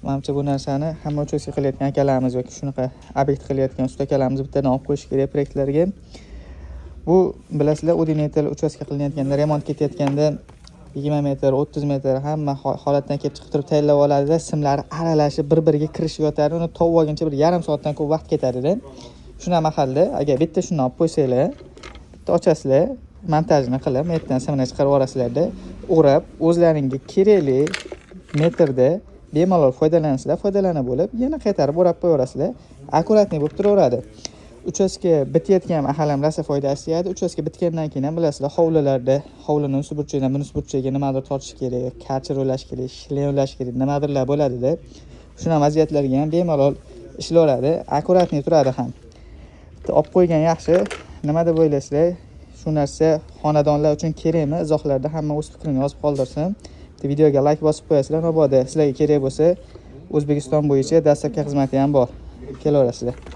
Menimcha bu narsani hamma uchastka qilayotgan akalarimiz yoki shunaqa obyekt qilayotgan usta akalarimiz bittadan olib qo'yish kerak proyektlarga. Bu bilasizlar, ordinator uchastka qilinayotganda, remont ketayotganda 20 metr, 30 metr hamma holatdan kelib chiqib turib tayyorlab oladi-da, simlari aralashib bir-biriga kirishib yotadi. Uni tovib olguncha bir yarim soatdan ko'p vaqt ketadi-da. Shuna mahalda agar bitta shuni olib qo'ysanglar, bitta ochasizlar, montajini qilib, bu yerdan simini chiqarib yuborasizlarda, o'rab, o'zlaringga kerakli metrda bemalol foydalanib bo'lib, yana qaytarib o'rab qo'yaverasizlar. Akkuratniy bo'lib turaveradi. Uchastka bitayotgan mahalam rosa foydasi tegadi. Uchastka bitgandan keyin ham bilasizlar, hovlilarda, hovlini unisi burchagidan bunisi burchagiga nimadir tortish kerak, karcher o'lash kerak, shlen o'lash kerak, nimadirlar bo'ladi-da. Shuna vaziyatlarga ham bemalol ishlayveradi, akkuratniy turadi ham. Olib qo'ygan yaxshi. Nima deb o'ylaysizlar? Shu narsa xonadonlar uchun kerakmi? Izohlarda hamma o'z fikrini yozib qoldirsin. Videoga like bosib qo'yasizlar. Mabodo sizlarga kerak bo'lsa, O'zbekiston bo'yicha dastlabki xizmati ham bor. Kelaverasizlar.